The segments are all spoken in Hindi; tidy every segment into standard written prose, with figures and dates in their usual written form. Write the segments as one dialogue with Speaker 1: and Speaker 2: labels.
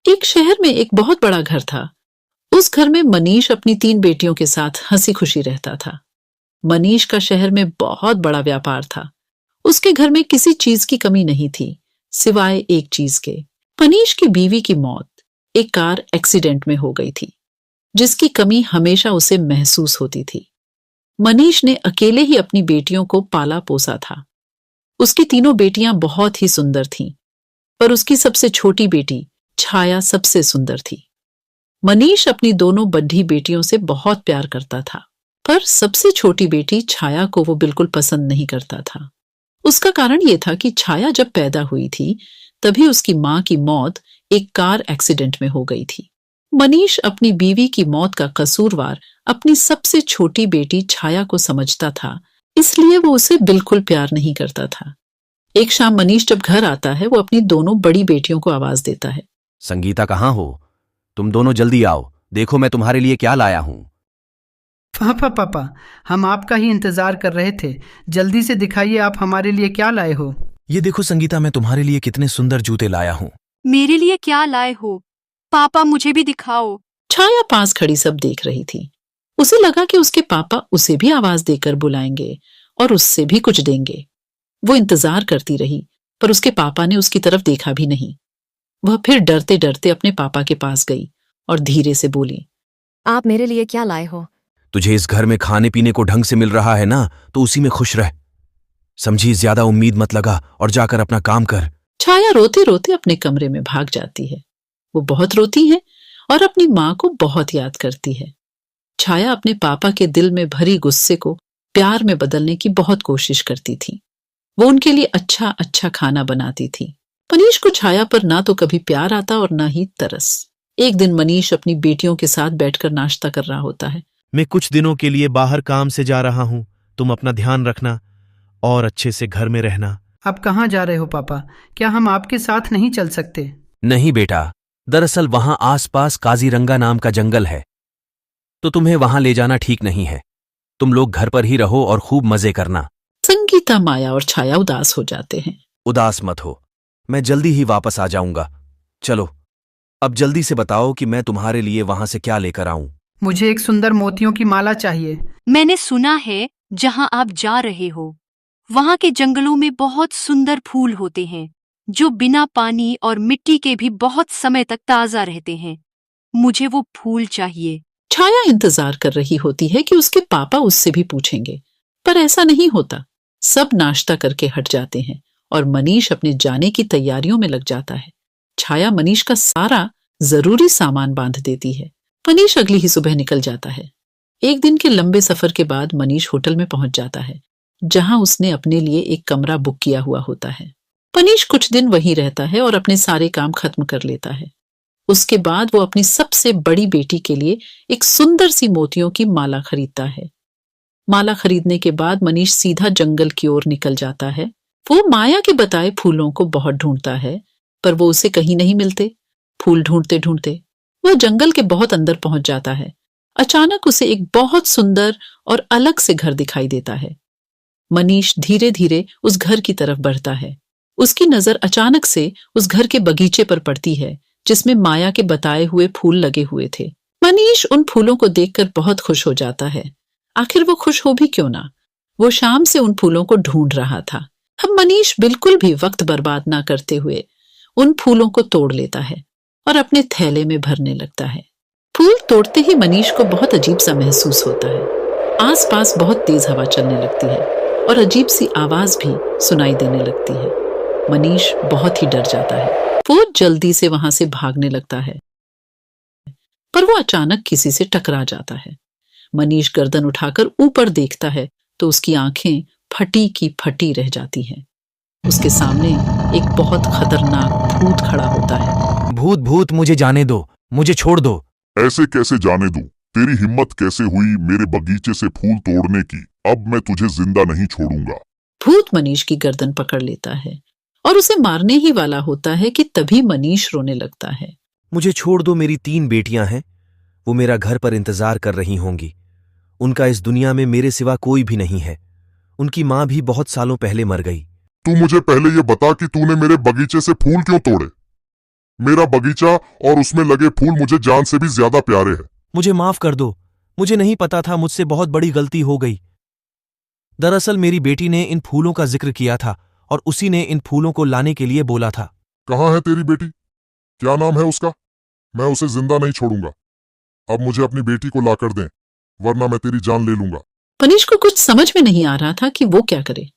Speaker 1: एक शहर में एक बहुत बड़ा घर था। उस घर में मनीष अपनी 3 बेटियों के साथ हंसी खुशी रहता था। मनीष का शहर में बहुत बड़ा व्यापार था। उसके घर में किसी चीज की कमी नहीं थी, सिवाय एक चीज के। मनीष की बीवी की मौत एक कार एक्सीडेंट में हो गई थी, जिसकी कमी हमेशा उसे महसूस होती थी। मनीष ने अकेले ही अपनी बेटियों को पाला पोसा था। उसकी तीनों बेटियां बहुत ही सुंदर थीं, पर उसकी सबसे छोटी बेटी छाया सबसे सुंदर थी। मनीष अपनी दोनों बड़ी बेटियों से बहुत प्यार करता था, पर सबसे छोटी बेटी छाया को वो बिल्कुल पसंद नहीं करता था। उसका कारण ये था कि छाया जब पैदा हुई थी, तभी उसकी मां की मौत एक कार एक्सीडेंट में हो गई थी। मनीष अपनी बीवी की मौत का कसूरवार अपनी सबसे छोटी बेटी छाया को समझता था, इसलिए वो उसे बिल्कुल प्यार नहीं करता था। एक शाम मनीष जब घर आता है, वो अपनी दोनों बड़ी बेटियों को आवाज देता है।
Speaker 2: संगीता, कहाँ हो? तुम दोनों जल्दी आओ, देखो मैं तुम्हारे लिए क्या लाया हूं।
Speaker 3: पापा, हम आपका ही इंतजार कर रहे थे। जल्दी से दिखाइए आप हमारे लिए क्या लाए हो।
Speaker 2: ये देखो संगीता, मैं तुम्हारे लिए कितने सुंदर जूते लाया हूं।
Speaker 4: मेरे लिए क्या लाए हो? पापा, मुझे भी दिखाओ।
Speaker 1: छाया पास खड़ी सब देख रही थी। उसे लगा कि उसके पापा उसे भी आवाज देकर बुलाएंगे और उससे भी कुछ देंगे। वो इंतजार करती रही, पर उसके पापा ने उसकी तरफ देखा भी नहीं। वह फिर डरते डरते अपने पापा के पास गई और धीरे से बोली,
Speaker 5: आप मेरे लिए क्या लाए हो?
Speaker 2: तुझे इस घर में खाने पीने को ढंग से मिल रहा है ना, तो उसी में खुश रह। समझी, ज्यादा उम्मीद मत लगा और जाकर अपना काम कर।
Speaker 1: छाया रोते रोते अपने कमरे में भाग जाती है। वो बहुत रोती है और अपनी माँ को बहुत याद करती है। छाया अपने पापा के दिल में भरी गुस्से को प्यार में बदलने की बहुत कोशिश करती थी। वो उनके लिए अच्छा अच्छा खाना बनाती थी। मनीष को छाया पर ना तो कभी प्यार आता और ना ही तरस। एक दिन मनीष अपनी बेटियों के साथ बैठकर नाश्ता कर रहा होता है।
Speaker 6: मैं कुछ दिनों के लिए बाहर काम से जा रहा हूं, तुम अपना ध्यान रखना और अच्छे से घर में रहना।
Speaker 3: आप कहाँ जा रहे हो पापा? क्या हम आपके साथ नहीं चल सकते?
Speaker 2: नहीं बेटा, दरअसल वहां आसपास काजीरंगा नाम का जंगल है, तो तुम्हें वहां ले जाना ठीक नहीं है। तुम लोग घर पर ही रहो और खूब मजे करना।
Speaker 1: संगीता, माया और छाया उदास हो जाते हैं।
Speaker 2: उदास मत हो, मैं जल्दी ही वापस आ जाऊंगा। चलो अब जल्दी से बताओ कि मैं तुम्हारे लिए वहां से क्या लेकर आऊं।
Speaker 3: मुझे एक सुंदर मोतियों की माला चाहिए।
Speaker 4: मैंने सुना है जहां आप जा रहे हो, वहां के जंगलों में बहुत सुंदर फूल होते हैं, जो बिना पानी और मिट्टी के भी बहुत समय तक ताजा रहते हैं। मुझे वो फूल चाहिए।
Speaker 1: छाया इंतजार कर रही होती है कि उसके पापा उससे भी पूछेंगे, पर ऐसा नहीं होता। सब नाश्ता करके हट जाते हैं और मनीष अपने जाने की तैयारियों में लग जाता है। छाया मनीष का सारा जरूरी सामान बांध देती है। मनीष अगली ही सुबह निकल जाता है। एक दिन के लंबे सफर के बाद मनीष होटल में पहुंच जाता है, जहां उसने अपने लिए एक कमरा बुक किया हुआ होता है। मनीष कुछ दिन वहीं रहता है और अपने सारे काम खत्म कर लेता है। उसके बाद वो अपनी सबसे बड़ी बेटी के लिए एक सुंदर सी मोतियों की माला खरीदता है। माला खरीदने के बाद मनीष सीधा जंगल की ओर निकल जाता है। वो माया के बताए फूलों को बहुत ढूंढता है, पर वो उसे कहीं नहीं मिलते। फूल ढूंढते ढूंढते वह जंगल के बहुत अंदर पहुंच जाता है। अचानक उसे एक बहुत सुंदर और अलग से घर दिखाई देता है। मनीष धीरे धीरे उस घर की तरफ बढ़ता है। उसकी नजर अचानक से उस घर के बगीचे पर पड़ती है, जिसमें माया के बताए हुए फूल लगे हुए थे। मनीष उन फूलों को देखकर बहुत खुश हो जाता है। आखिर वो खुश हो भी क्यों ना, वो शाम से उन फूलों को ढूंढ रहा था। अब मनीष बिल्कुल भी वक्त बर्बाद ना करते हुए उन फूलों को तोड़ लेता है और अपने थैले में भरने लगता है। फूल तोड़ते ही मनीष को बहुत अजीब सा महसूस होता है। आसपास बहुत तेज हवा चलने लगती है और अजीब सी आवाज भी सुनाई देने लगती है। मनीष बहुत ही डर जाता है। वो जल्दी से वहां से भागने लगता है, पर वो अचानक किसी से टकरा जाता है। मनीष गर्दन उठाकर ऊपर देखता है तो उसकी आंखें फटी की फटी रह जाती हैं। उसके सामने एक बहुत खतरनाक भूत खड़ा होता है।
Speaker 2: भूत भूत, मुझे जाने दो, मुझे छोड़ दो।
Speaker 7: ऐसे कैसे जाने दूं? तेरी हिम्मत कैसे हुई मेरे बगीचे से फूल तोड़ने की? अब मैं तुझे जिंदा नहीं छोड़ूंगा।
Speaker 1: भूत मनीष की गर्दन पकड़ लेता है और उसे मारने ही वाला होता है कि तभी मनीष रोने लगता है।
Speaker 2: मुझे छोड़ दो, मेरी 3 बेटियां हैं, वो मेरा घर पर इंतजार कर रही होंगी। उनका इस दुनिया में मेरे सिवा कोई भी नहीं है। उनकी माँ भी बहुत सालों पहले मर गई।
Speaker 7: तू मुझे पहले ये बता कि तूने मेरे बगीचे से फूल क्यों तोड़े? मेरा बगीचा और उसमें लगे फूल मुझे जान से भी ज्यादा प्यारे हैं।
Speaker 2: मुझे माफ कर दो, मुझे नहीं पता था, मुझसे बहुत बड़ी गलती हो गई। दरअसल मेरी बेटी ने इन फूलों का जिक्र किया था और उसी ने इन फूलों को लाने के लिए बोला था।
Speaker 7: कहाँ है तेरी बेटी? क्या नाम है उसका? मैं उसे जिंदा नहीं छोड़ूंगा। अब मुझे अपनी बेटी को लाकर दें, वरना मैं तेरी जान ले लूंगा।
Speaker 1: मनीष को कुछ समझ में नहीं आ रहा था कि वो क्या करे।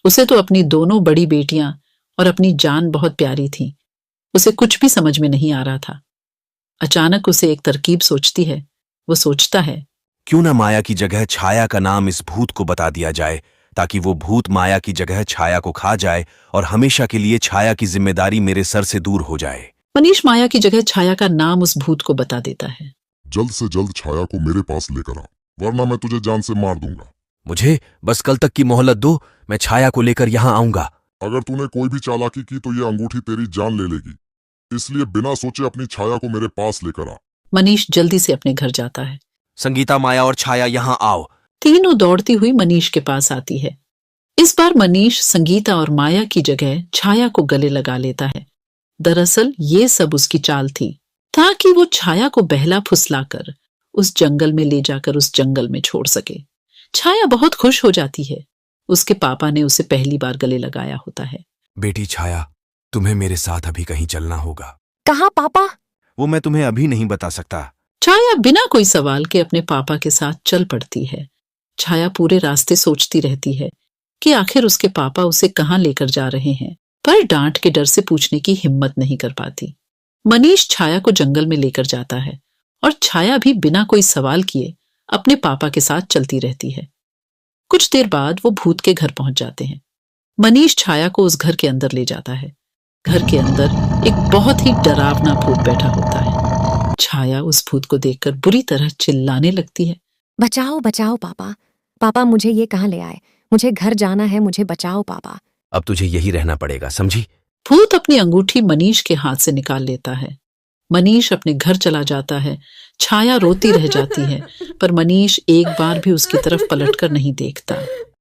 Speaker 1: उसे तो अपनी दोनों बड़ी बेटियां और अपनी जान बहुत प्यारी थी। उसे कुछ भी समझ में नहीं आ रहा था। अचानक उसे एक तरकीब सोचती है। वो सोचता है,
Speaker 2: क्यों न माया की जगह छाया का नाम इस भूत को बता दिया जाए, ताकि वो भूत माया की जगह छाया को खा जाए और हमेशा के लिए छाया की जिम्मेदारी मेरे सर से दूर हो जाए।
Speaker 1: मनीष माया की जगह छाया का नाम उस भूत को बता देता है।
Speaker 7: जल्द से जल्द छाया को मेरे पास लेकर आ, वरना मैं तुझे जान से मार दूंगा।
Speaker 2: मुझे बस कल तक की मोहलत दो, मैं छाया को लेकर यहां आऊंगा।
Speaker 7: अगर तूने कोई भी चालाकी की तो ये अंगूठी तेरी जान ले लेगी, इसलिए बिना सोचे अपनी छाया को मेरे पास लेकर आ।
Speaker 1: मनीष जल्दी से अपने घर जाता है।
Speaker 2: संगीता, माया और छाया यहां आओ।
Speaker 1: तीनों दौड़ती हुई मनीष के पास आती है। इस बार मनीष संगीता और माया की जगह छाया को गले लगा लेता है। दरअसल ये सब उसकी चाल थी, ताकि वो छाया को बहला फुसलाकर उस जंगल में ले जाकर उस जंगल में छोड़ सके। छाया बहुत खुश हो जाती है। उसके पापा ने उसे पहली बार गले लगाया होता है।
Speaker 2: बेटी छाया, तुम्हें मेरे साथ अभी कहीं चलना होगा।
Speaker 5: कहाँ पापा?
Speaker 2: वो मैं तुम्हें अभी नहीं बता सकता।
Speaker 1: छाया बिना कोई सवाल के अपने पापा के साथ चल पड़ती है। छाया पूरे रास्ते सोचती रहती है कि आखिर उसके पापा उसे कहाँ लेकर जा रहे हैं, पर डांट के डर से पूछने की हिम्मत नहीं कर पाती। मनीष छाया को जंगल में लेकर जाता है और छाया भी बिना कोई सवाल किए अपने पापा के साथ चलती रहती है। कुछ देर बाद वो भूत के घर पहुंच जाते हैं। मनीष छाया को उस घर के अंदर ले जाता है। घर के अंदर एक बहुत ही डरावना भूत बैठा होता है। छाया उस भूत को देखकर बुरी तरह चिल्लाने लगती है।
Speaker 5: बचाओ बचाओ पापा, पापा मुझे ये कहाँ ले आए? मुझे घर जाना है, मुझे बचाओ पापा।
Speaker 2: अब तुझे यही रहना पड़ेगा, समझी?
Speaker 1: भूत अपनी अंगूठी मनीष के हाथ से निकाल लेता है। मनीष अपने घर चला जाता है। छाया रोती रह जाती है, पर मनीष एक बार भी उसकी तरफ पलटकर नहीं देखता।